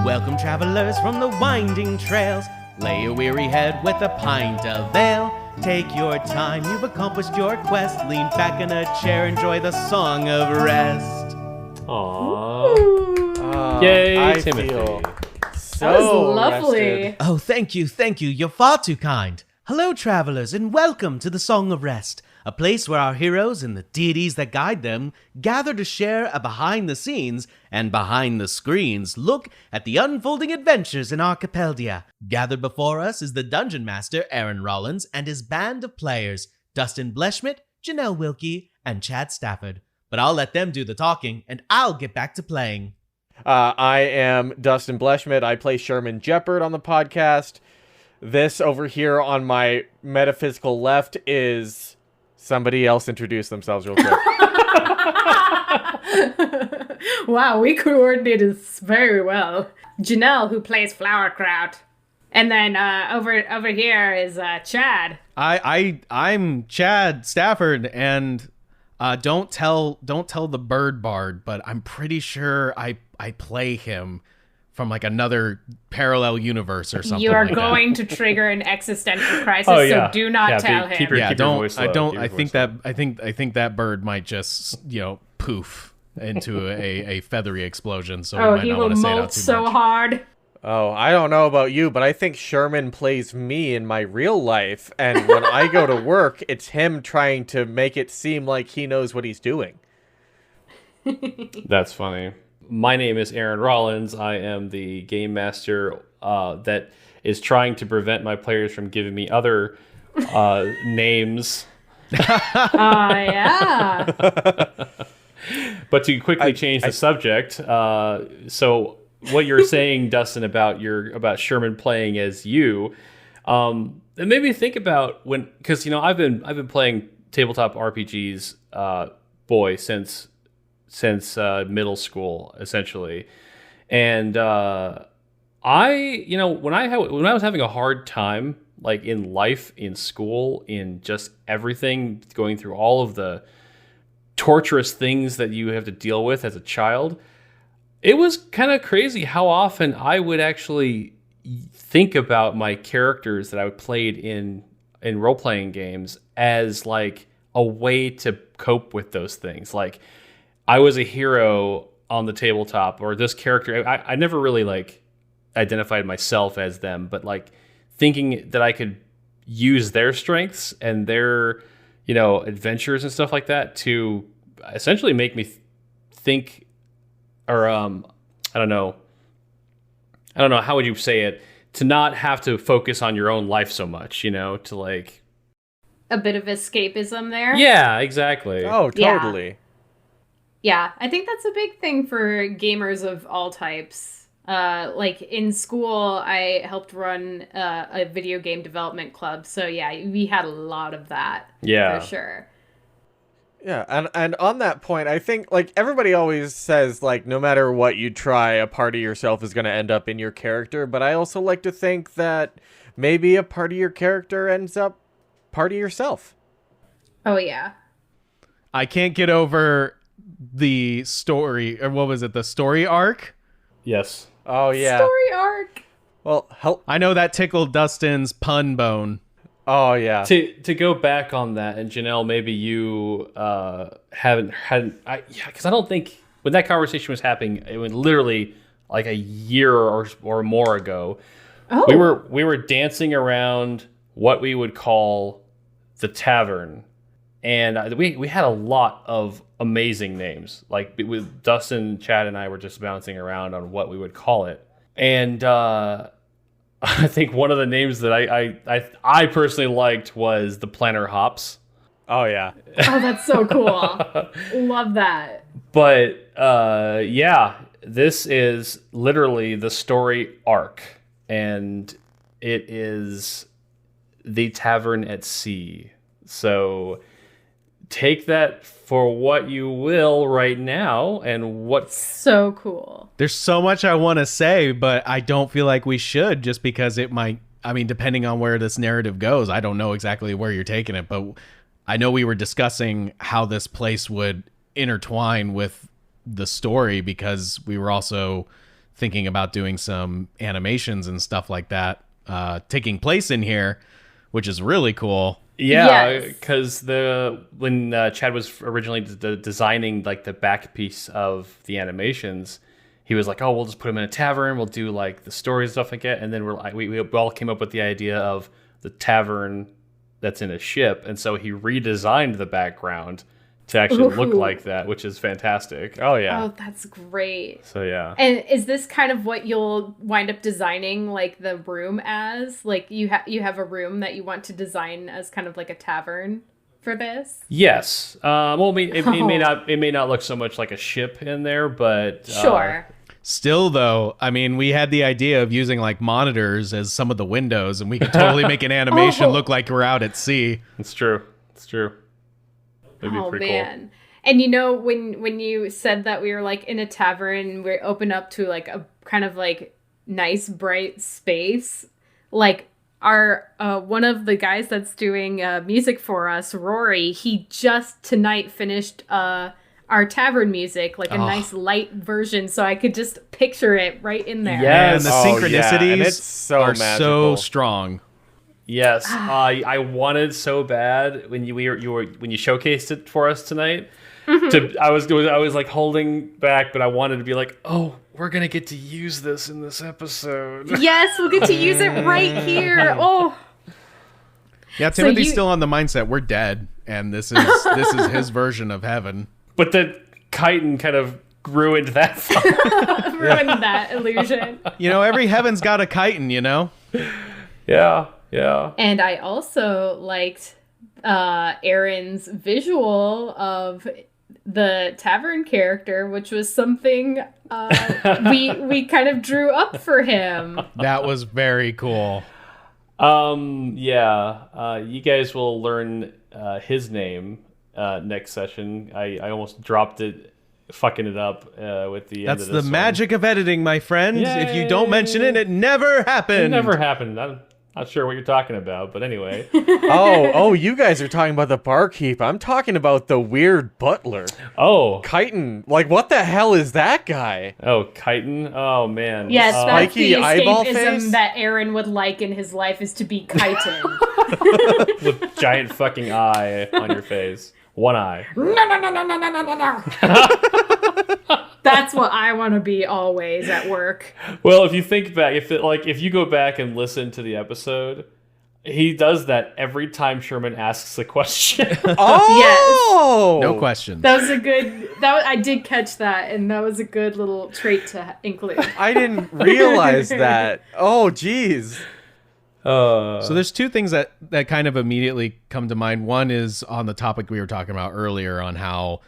Welcome, travelers from the winding trails. Lay your weary head with a pint of ale. Take your time, you've accomplished your quest. Lean back in a chair, enjoy the song of rest. Aww. Yay, Timothy. That was lovely. Rested. Oh, thank you. You're far too kind. Hello, travelers, and welcome to the Song of Rest, a place where our heroes and the deities that guide them gather to share a behind-the-scenes and behind-the-screens look at the unfolding adventures in Archipeldia. Gathered before us is the Dungeon Master, Aaron Rollins, and his band of players, Dustin Bleschmidt, Janelle Wilkie, and Chad Stafford. But I'll let them do the talking, and I'll get back to playing. I am Dustin Bleschmidt. I play Sherman Jeopard on the podcast. This over here on my metaphysical left is... Somebody else introduce themselves real quick. Wow, we coordinated this very well. Janelle, who plays Flowerkraut. And then over here is Chad. I'm Chad Stafford, and don't tell the bird bard, but I'm pretty sure I play him from like another parallel universe or something. You are like going that. to trigger an existential crisis, so do not tell him. Keep your voice low. I think that bird might just, poof into a feathery explosion. So we might he not will want to say it out molt too so much. hard. Oh, I don't know about you, but I think Sherman plays me in my real life. And when I go to work, it's him trying to make it seem like he knows what he's doing. That's funny. My name is Aaron Rollins. I am the game master that is trying to prevent my players from giving me other names. Yeah. But to quickly change the subject, so what you're saying, Dustin, about Sherman playing as you, it made me think about because I've been playing tabletop RPGs, since middle school, essentially. And when I was having a hard time, like in life, in school, in just everything, going through all of the torturous things that you have to deal with as a child, it was kind of crazy how often I would actually think about my characters that I played in role-playing games as like a way to cope with those things. Like, I was a hero on the tabletop, or this character. I never really like identified myself as them, but like thinking that I could use their strengths and their, adventures and stuff like that to essentially make me think, or I don't know, how would you say it, to not have to focus on your own life so much, to like A bit of escapism there. Yeah, exactly. Oh, totally. Yeah, I think that's a big thing for gamers of all types. Like in school, I helped run a video game development club. So yeah, we had a lot of that. Yeah. For sure. Yeah, and on that point, I think, like, everybody always says, like, no matter what you try, a part of yourself is going to end up in your character. But I also like to think that maybe a part of your character ends up part of yourself. Oh, yeah. I can't get over the story, or what was it, the story arc? Yes. Oh, yeah. Story arc. Well, I know that tickled Dustin's pun bone. Oh, yeah. To go back on that, and Janelle, maybe you hadn't, because I don't think when that conversation was happening, it was literally like a year or more ago. Oh. We were dancing around what we would call the tavern, and we had a lot of amazing names. Like, with Dustin, Chad, and I were just bouncing around on what we would call it, and I think one of the names that I personally liked was the Planner Hops. Oh, yeah. Oh, that's so cool. Love that. But yeah, this is literally the story arc, and it is the Tavern at Sea. So take that for what you will right now, and what's so cool. There's so much I want to say, but I don't feel like we should, just because it might, I mean, depending on where this narrative goes, I don't know exactly where you're taking it, but I know we were discussing how this place would intertwine with the story, because we were also thinking about doing some animations and stuff like that taking place in here, which is really cool. Yeah, Yes. because when Chad was originally designing like the back piece of the animations, he was like, "Oh, we'll just put him in a tavern. We'll do like the story and stuff like that." And then we all came up with the idea of the tavern that's in a ship, and so he redesigned the background to actually look Ooh. like that, which is fantastic. Oh yeah. Oh, that's great. So yeah. And is this kind of what you'll wind up designing like the room as? Like you have a room that you want to design as kind of like a tavern for this? Yes. Well, I mean, it Oh. may not look so much like a ship in there, but Sure. Still, though, I mean, we had the idea of using like monitors as some of the windows, and we could totally make an animation Oh. look like we're out at sea. it's true. It's true. It'd be Oh pretty man. And you know when you said that we were like in a tavern, we're open up to like a kind of like nice bright space, like our one of the guys that's doing music for us, Rory, he just tonight finished our tavern music, like a nice light version, so I could just picture it right in there. Yeah. And the Oh, yeah, synchronicities and it's so are so magical. strong. Yes, I wanted so bad when you showcased it for us tonight. I was like holding back, but I wanted to be like, oh, we're gonna get to use this in this episode. Yes, we'll get to use it right here. Oh, Yeah, So Timothy's you- still on the mindset we're dead, and this is his version of heaven. But the chitin kind of grew into that. ruined that illusion. You know, every heaven's got a chitin, you know? Yeah, yeah. And I also liked Aaron's visual of the tavern character, which was something we kind of drew up for him. That was very cool. Yeah. You guys will learn his name next session. I almost dropped it, fucking it up with the end That's of the this one. magic of editing, my friend. If you don't mention it, it never happened. It never happened. I'm not sure what you're talking about, but anyway. Oh, you guys are talking about the barkeep. I'm talking about the weird butler. Oh, Chitin. Like, what the hell is that guy? chitin. Oh man. Yes, that's the Spiky eyeball face? escapism that Aaron would like in his life is to be chitin. With giant fucking eye on your face. One eye. That's what I want to be always at work. Well, if you think back, if you go back and listen to the episode, he does that every time Sherman asks a question. Oh! No question. That was a good. I did catch that, and that was a good little trait to include. I didn't realize that. Oh, jeez. So there's two things that kind of immediately come to mind. One is on the topic we were talking about earlier on how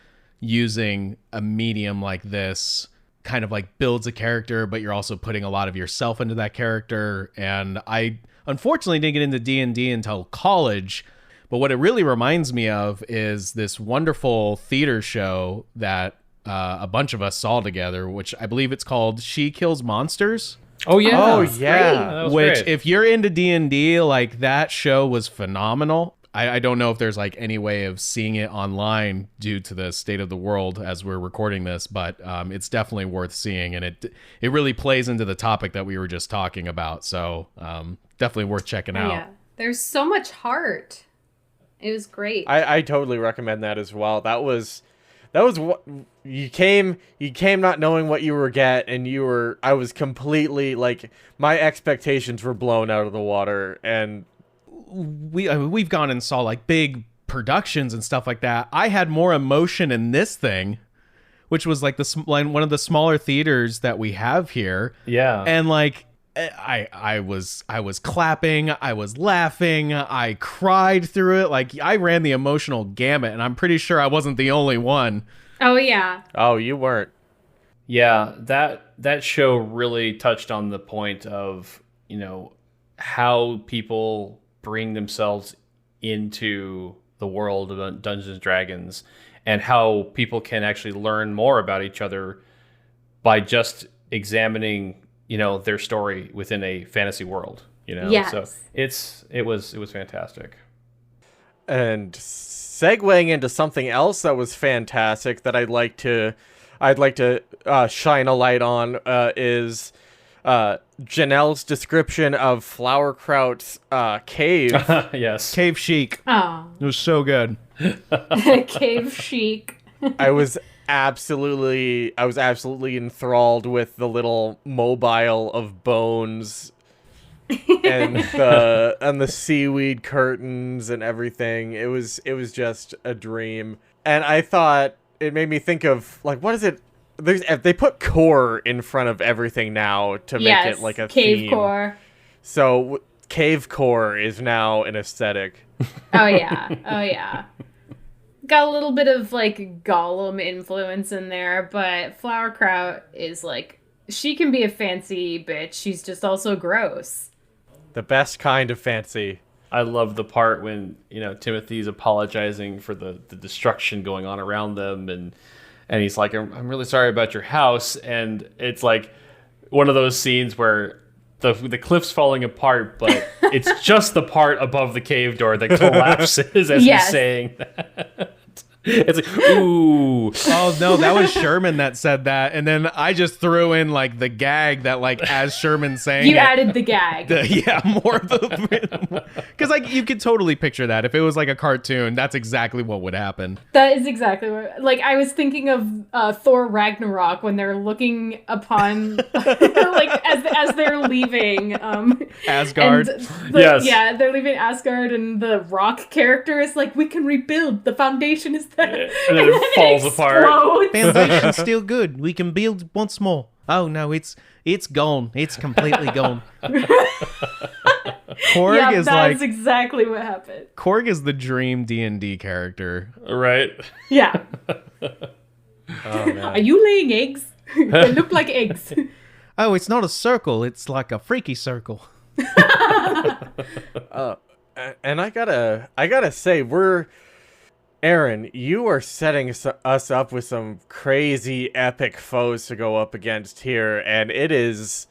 using a medium like this kind of like builds a character, but you're also putting a lot of yourself into that character. And I unfortunately didn't get into D&D until college, but what it really reminds me of is this wonderful theater show that a bunch of us saw together, which I believe it's called She Kills Monsters. Oh yeah. Oh, That's yeah. That was Which, great. if you're into D&D, like that show was phenomenal. I don't know if there's like any way of seeing it online due to the state of the world as we're recording this, but it's definitely worth seeing, and it really plays into the topic that we were just talking about. So definitely worth checking out. Yeah, there's so much heart. It was great. I totally recommend that as well. That was what you came not knowing what you were and I was completely like, my expectations were blown out of the water, and We've gone and saw like big productions and stuff like that. I had more emotion in this thing, which was like one of the smaller theaters that we have here. Yeah. And like I was clapping, I was laughing, I cried through it. Like I ran the emotional gamut, and I'm pretty sure I wasn't the only one. Oh yeah. oh, you weren't. Yeah, that show really touched on the point of, how people bring themselves into the world of Dungeons and Dragons, and how people can actually learn more about each other by just examining, their story within a fantasy world, Yes. So it was fantastic. And segueing into something else that was fantastic that I'd like to I'd like to shine a light on is Janelle's description of Flowerkraut's cave. Yes. Cave chic. Oh, It was so good. cave chic. I was absolutely enthralled with the little mobile of bones and the seaweed curtains and everything. It was just a dream. And I thought it made me think of, like, what is it? They put core in front of everything now to make it like a cave theme. core. So cave core is now an aesthetic. Oh yeah. Got a little bit of like Gollum influence in there, but Flowerkraut is like, she can be a fancy bitch. She's just also gross. The best kind of fancy. I love the part when, Timothy's apologizing for the destruction going on around them, and he's like, I'm really sorry about your house. And it's like one of those scenes where the cliff's falling apart, but it's just the part above the cave door that collapses as he's saying that. It's like, ooh. Oh no, that was Sherman that said that, and then I just threw in like the gag that, like, as Sherman saying You it, added the gag. more of the, because like you could totally picture that if it was like a cartoon. That's exactly what would happen. That is exactly what, like, I was thinking of Thor Ragnarok when they're looking upon, like, as they're leaving Asgard. Yes. Yeah, they're leaving Asgard, and the rock character is like, we can rebuild. The foundation is there. And then it falls apart. explodes. Foundation's still good. We can build once more. Oh no, it's gone. It's completely gone. Korg Yeah, is that's like exactly what happened. Korg is the dream D&D character. Right? Yeah. Oh man. Are you laying eggs? They look like eggs. Oh, it's not a circle. It's like a freaky circle. And I gotta say, Aaron, you are setting us up with some crazy epic foes to go up against here, and it is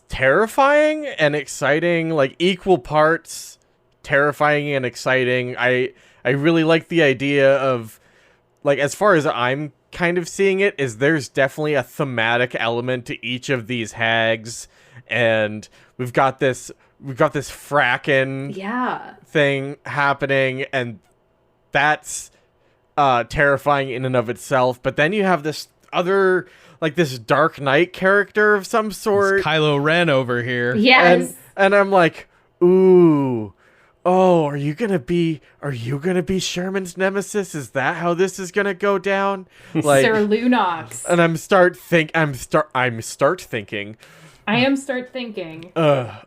terrifying and exciting, like equal parts terrifying and exciting. I really like the idea of, like, as far as I'm kind of seeing it, is there's definitely a thematic element to each of these hags, and we've got this frackin' Yeah. thing happening, and that's terrifying in and of itself. But then you have this other, like, this Dark Knight character of some sort. It's Kylo Ren over here. Yes. And I'm like, ooh, oh, are you gonna be Sherman's nemesis? Is that how this is gonna go down? Like, Sir Lunox. and I am start thinking.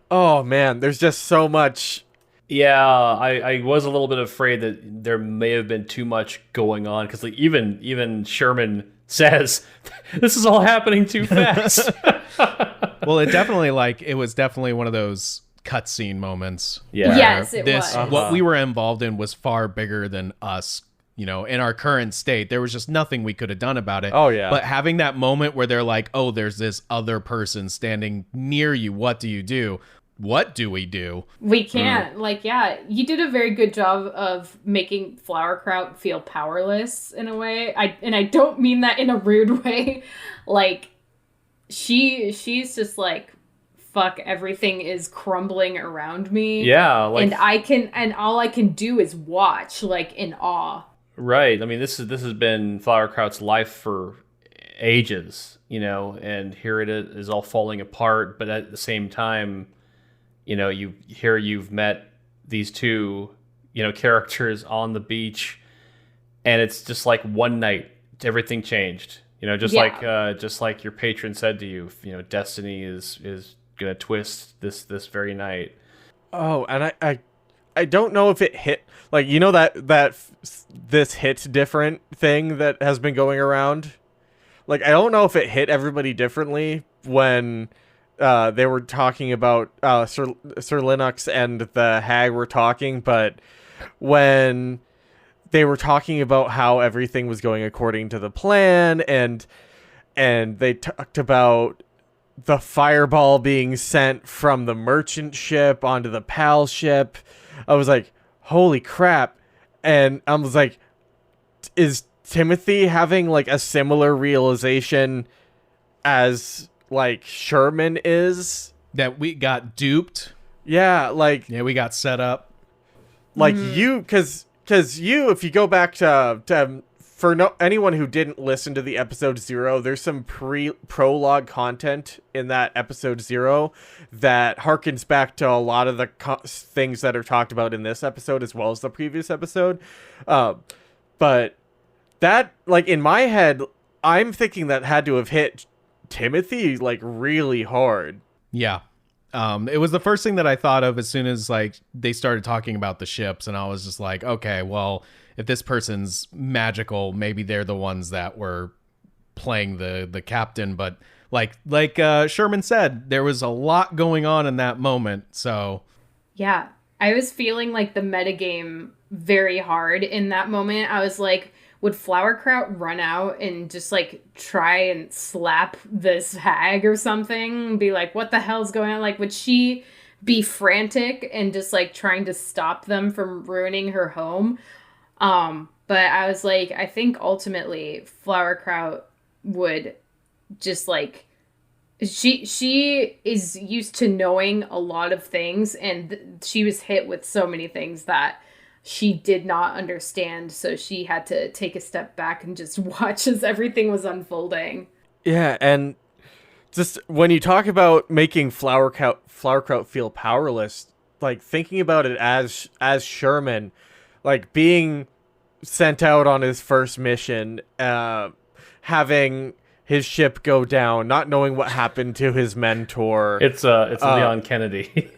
Oh man, there's just so much. Yeah, I was a little bit afraid that there may have been too much going on, because, like, even Sherman says this is all happening too fast. Well, it was definitely one of those cutscene moments. Yeah. Yes, it was. What we were involved in was far bigger than us. In our current state, there was just nothing we could have done about it. Oh, yeah. But having that moment where they're like, oh, there's this other person standing near you. What do you do? What do we do? We can't. Like, yeah, you did a very good job of making Flowerkraut feel powerless in a way. I don't mean that in a rude way. Like, she's just like, fuck, everything is crumbling around me. Yeah, like, and all I can do is watch, like, in awe. right. I mean, this has been Flowerkraut's life for ages, and here it is all falling apart. But at the same time, you've met these two, characters on the beach, and it's just like one night, everything changed. Just like your patron said to you, destiny is gonna twist this very night. Oh, and I don't know if it hit, like, this hits different thing that has been going around. Like, I don't know if it hit everybody differently when they were talking about Sir Linux and the hag were talking, but when they were talking about how everything was going according to the plan, and they talked about the fireball being sent from the merchant ship onto the PAL ship, I was like, holy crap. And I was like, is Timothy having like a similar realization as like Sherman is. That we got duped. Yeah, like Yeah, we got set up. like you, because you, if you go back to for anyone who didn't listen to the episode 0, there's some prologue content in that episode 0 that harkens back to a lot of the things that are talked about in this episode as well as the previous episode. But that, like, in my head, I'm thinking that had to have hit Timothy like really hard. Yeah. It was the first thing that I thought of as soon as like they started talking about the ships, and I was just like, okay, well, if this person's magical, maybe they're the ones that were playing the captain. But like Sherman said, there was a lot going on in that moment. So yeah, I was feeling like the metagame very hard in that moment. I was like, would Flowerkraut run out and just like try and slap this hag or something? Be like, what the hell's going on? Like, would she be frantic and just like trying to stop them from ruining her home? But I was like, I think ultimately Flowerkraut would just like, she is used to knowing a lot of things, and she was hit with so many things that she did not understand, so she had to take a step back and just watch as everything was unfolding. Yeah, and just when you talk about making Flowerkraut feel powerless, like thinking about it as Sherman, like being sent out on his first mission, having his ship go down, not knowing what happened to his mentor. It's Leon Kennedy.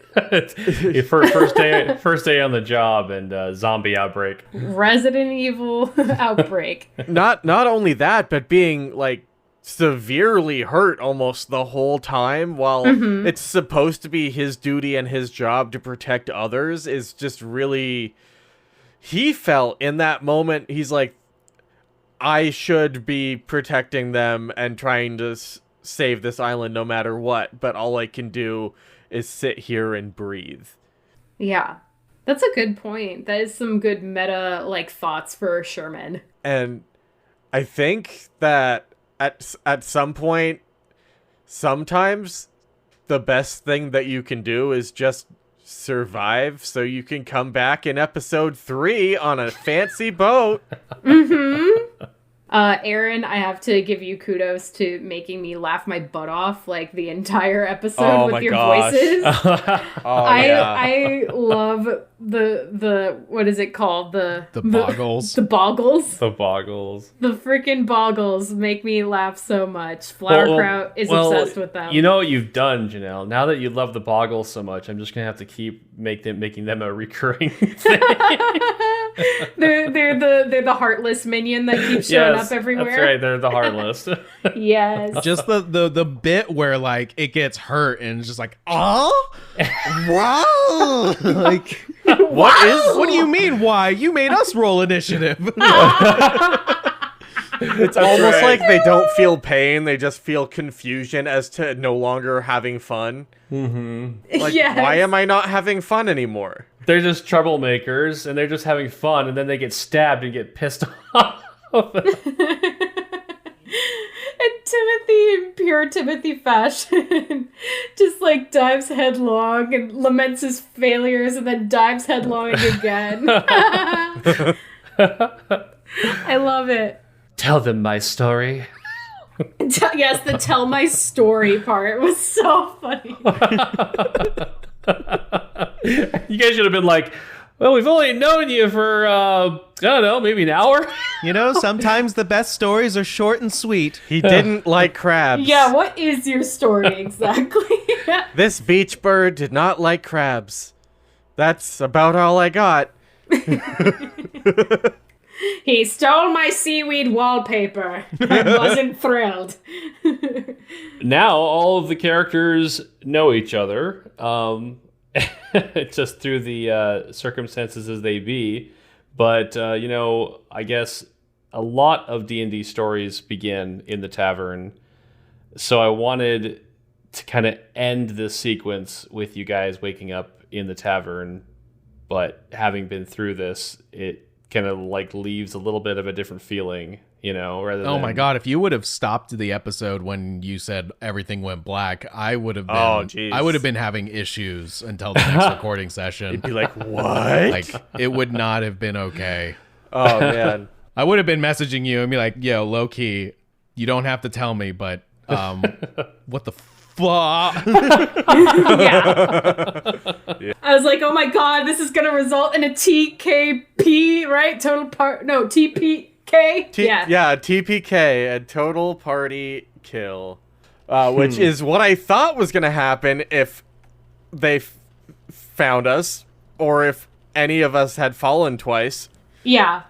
First day on the job, and zombie outbreak. Resident Evil outbreak. Not only that, but being like severely hurt almost the whole time, while it's supposed to be his duty and his job to protect others, is just really, he felt in that moment, he's like, I should be protecting them and trying to save this island no matter what, but all I can do is sit here and breathe. Yeah, that's a good point. That is some good meta like thoughts for Sherman. And I think that at some point, sometimes the best thing that you can do is just survive, so you can come back in episode 3 on a fancy boat. Aaron, I have to give you kudos to making me laugh my butt off like the entire episode with your voices. I love the what is it called? The boggles. The boggles. The boggles. The freaking boggles make me laugh so much. Flowerkraut is obsessed with them. You know what you've done, Janelle? Now that you love the boggles so much, I'm just gonna have to keep making them a recurring thing. they're the heartless minion that keeps showing up everywhere. That's right, they're the heartless. Yes. Just the bit where like it gets hurt and it's just like, oh, wow, like what do you mean? Why you made us roll initiative? It's almost like they don't feel pain; they just feel confusion as to no longer having fun. Like, why am I not having fun anymore? They're just troublemakers, and they're just having fun, and then they get stabbed and get pissed off. And Timothy, in pure Timothy fashion, just like dives headlong and laments his failures and then dives headlong again. I love it. Tell them my story. Yes, the tell my story part was so funny. You guys should have been like, well, we've only known you for, I don't know, maybe an hour. You know, sometimes the best stories are short and sweet. He didn't like crabs. Yeah, what is your story exactly? This beach bird did not like crabs. That's about all I got. He stole my seaweed wallpaper. I wasn't thrilled. Now all of the characters know each other, just through the circumstances as they be. But, I guess a lot of D&D stories begin in the tavern. So I wanted to kind of end this sequence with you guys waking up in the tavern. But having been through this, it kind of like leaves a little bit of a different feeling, rather than... Oh my God, if you would have stopped the episode when you said everything went black, I would have been having issues until the next recording session. You'd be like, what? Like, it would not have been okay. Oh, man. I would have been messaging you and be like, yo, low key, you don't have to tell me, but what the fuck? Yeah. I was like, oh my God, this is going to result in a TKP, right? TPK? Yeah, TPK, a total party kill. Which is what I thought was going to happen if they found us, or if any of us had fallen twice. Yeah.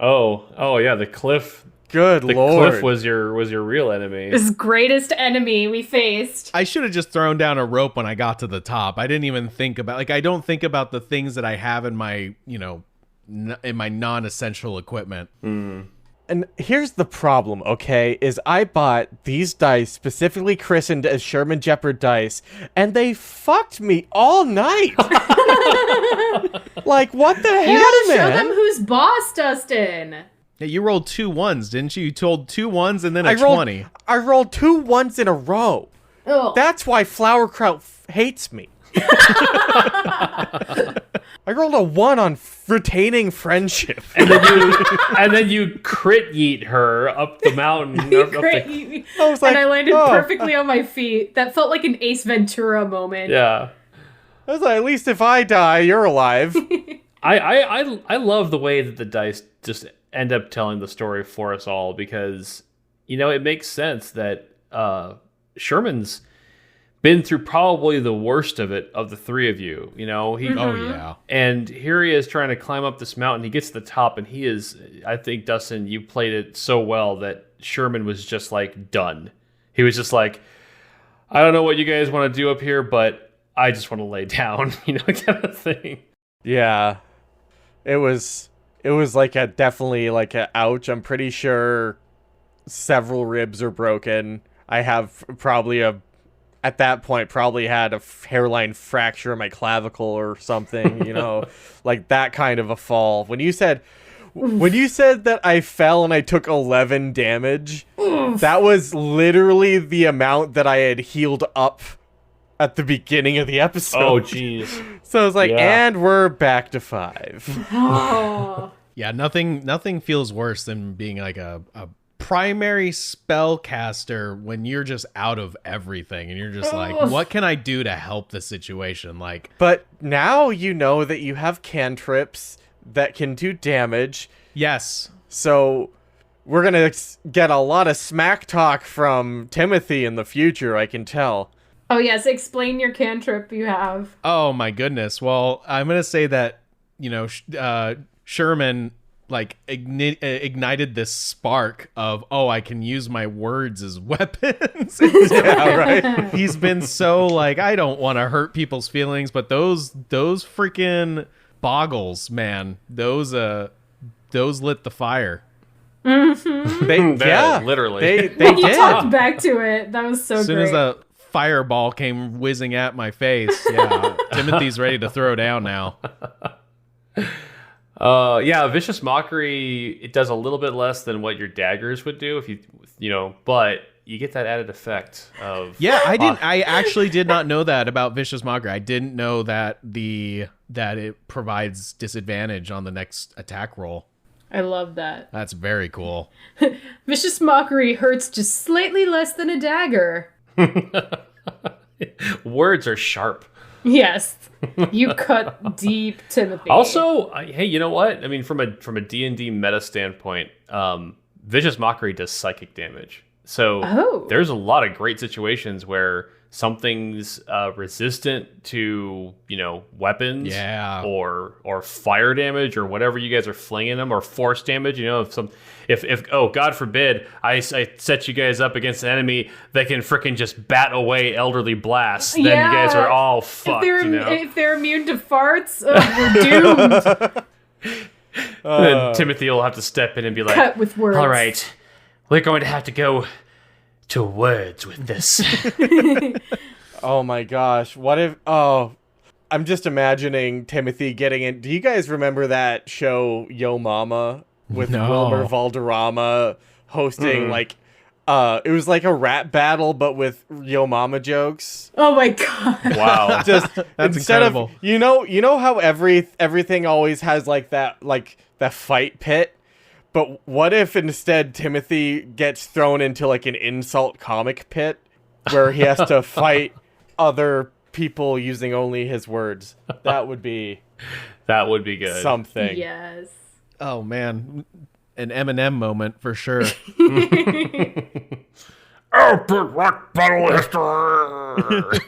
Oh yeah, the cliff. Good the Lord. cliff was your real enemy. This greatest enemy we faced. I should have just thrown down a rope when I got to the top. I didn't even think about, like, I don't think about the things that I have in my, in my non-essential equipment. And here's the problem, okay, is I bought these dice specifically christened as Sherman Jeopard dice, and they fucked me all night. Like, what the hell, You gotta man? show them who's boss, Dustin. Yeah, you rolled 2 1s, didn't you? You told 2 1s and then a 20. I rolled 2 1s in a row. Ugh. That's why Flowerkraut hates me. I rolled a 1 on retaining friendship. And then you crit yeet her up the mountain. I was like, and I landed perfectly on my feet. That felt like an Ace Ventura moment. Yeah. I was like, at least if I die, you're alive. I love the way that the dice just end up telling the story for us all, because it makes sense that Sherman's been through probably the worst of it of the three of you. Oh yeah. And here he is trying to climb up this mountain. He gets to the top, and he is, I think, Dustin, you played it so well that Sherman was just like done. He was just like, I don't know what you guys want to do up here, but I just want to lay down, kind of thing. Yeah. It was like definitely like a ouch. I'm pretty sure several ribs are broken. I have at that point probably had a hairline fracture in my clavicle or something, like that kind of a fall. When you said that I fell and I took 11 damage, that was literally the amount that I had healed up at the beginning of the episode. Oh, jeez. So I was like, and we're back to 5. Oh. Yeah, nothing feels worse than being like a primary spellcaster when you're just out of everything and you're just like, what can I do to help the situation? Like, but now you know that you have cantrips that can do damage. Yes. So we're going to get a lot of smack talk from Timothy in the future, I can tell. Oh, yes. Explain your cantrip you have. Oh, my goodness. Well, I'm going to say that, Sherman like ignited this spark of, I can use my words as weapons. Yeah, right. He's been so like, I don't want to hurt people's feelings, but those freaking boggles, man, those lit the fire. Mm-hmm. Literally. They did. did. Talked back to it. That was so great. As soon as a fireball came whizzing at my face, Timothy's ready to throw down now. Vicious Mockery, it does a little bit less than what your daggers would do but you get that added effect of... Yeah, I actually did not know that about Vicious Mockery. I didn't know that it provides disadvantage on the next attack roll. I love that. That's very cool. Vicious Mockery hurts just slightly less than a dagger. Words are sharp. Yes. You cut deep, Timothy. Also, hey, you know what? I mean, from a D&D meta standpoint, Vicious Mockery does psychic damage. So there's a lot of great situations where something's resistant to, weapons, or fire damage, or whatever you guys are flinging them, or force damage. If God forbid I set you guys up against an enemy that can frickin' just bat away elderly blasts, then you guys are all fucked. If they're immune to farts, we're doomed. Then Timothy will have to step in and be like, cut with words. All right, we're going to have to go to words with this. Oh my gosh, what if I'm just imagining Timothy getting in. Do you guys remember that show Yo Mama with Wilmer Valderrama hosting like it was like a rap battle but with Yo Mama jokes? Oh my god. Wow. Just That's instead incredible. of you know how everything always has that fight pit? But what if instead Timothy gets thrown into like an insult comic pit where he has to fight other people using only his words? That would be good. something. Yes. Oh man, an Eminem moment for sure. Epic rock battle history.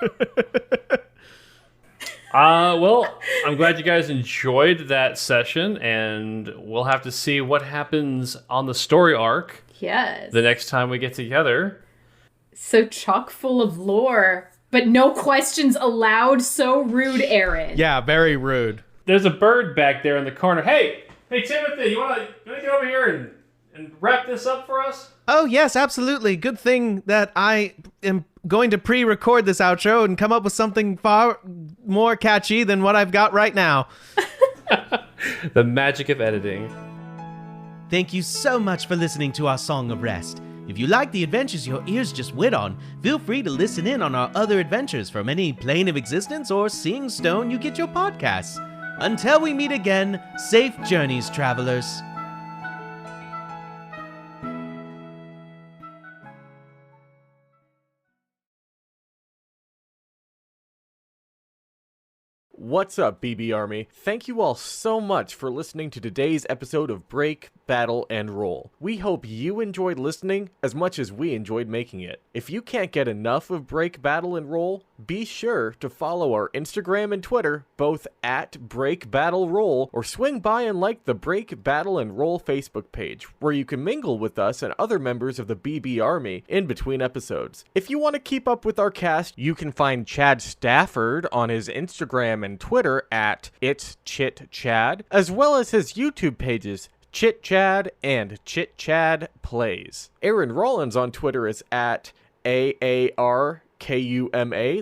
Well, I'm glad you guys enjoyed that session, and we'll have to see what happens on the story arc Yes. the next time we get together. So chock full of lore, but no questions allowed. So rude, Aaron. Yeah, very rude. There's a bird back there in the corner. Hey, Timothy, you wanna get over here and wrap this up for us? Oh yes, absolutely. Good thing that I am going to pre-record this outro and come up with something far more catchy than what I've got right now. The magic of editing. Thank you so much for listening to our Song of Rest. If you like the adventures your ears just wit on, feel free to listen in on our other adventures from any plane of existence or seeing stone you get your podcasts. Until we meet again, safe journeys, travelers. What's up, BB Army? Thank you all so much for listening to today's episode of Break, Battle, and Roll. We hope you enjoyed listening as much as we enjoyed making it. If you can't get enough of Break, Battle, and Roll, be sure to follow our Instagram and Twitter, both at Break, Battle, Roll, or swing by and like the Break, Battle, and Roll Facebook page, where you can mingle with us and other members of the BB Army in between episodes. If you want to keep up with our cast, you can find Chad Stafford on his Instagram and Twitter at It's Chit Chad, as well as his YouTube pages Chit Chad and Chit Chad Plays. Aaron Rollins on Twitter is at AARKUMA,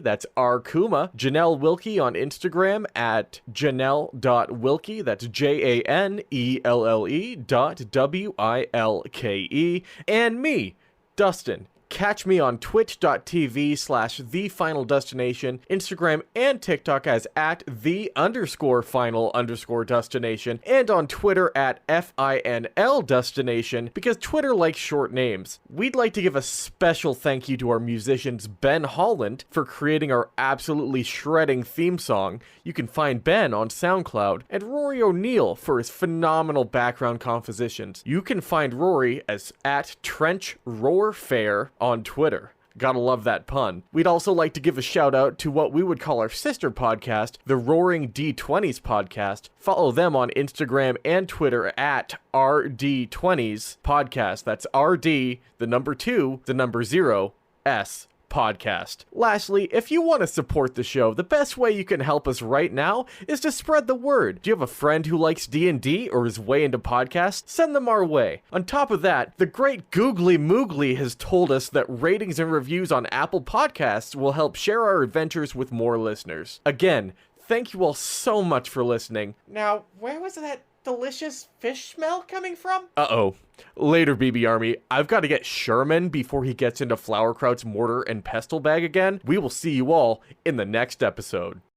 that's Arkuma. Janelle Wilkie on Instagram at Janelle.Wilkie, that's JANELLE.WILKE. And me, Dustin. Catch me on twitch.tv/thefinaldestination, Instagram and TikTok as at @the_final_destination, and on Twitter at FINL Destination, because Twitter likes short names. We'd like to give a special thank you to our musicians Ben Holland for creating our absolutely shredding theme song. You can find Ben on SoundCloud, and Rory O'Neill for his phenomenal background compositions. You can find Rory as at Trench Roar Fair on Twitter. Gotta love that pun. We'd also like to give a shout out to what we would call our sister podcast, the Roaring D20s podcast. Follow them on Instagram and Twitter at RD20s podcast. That's RD, the number 2, the number 0, S podcast. Lastly, if you want to support the show, the best way you can help us right now is to spread the word. Do you have a friend who likes D&D or is way into podcasts? Send them our way. On top of that, the great Googly Moogly has told us that ratings and reviews on Apple Podcasts will help share our adventures with more listeners. Again, thank you all so much for listening. Now, where was that delicious fish smell coming from? Uh-oh. Later, BB Army. I've got to get Sherman before he gets into Flowerkraut's mortar and pestle bag again. We will see you all in the next episode.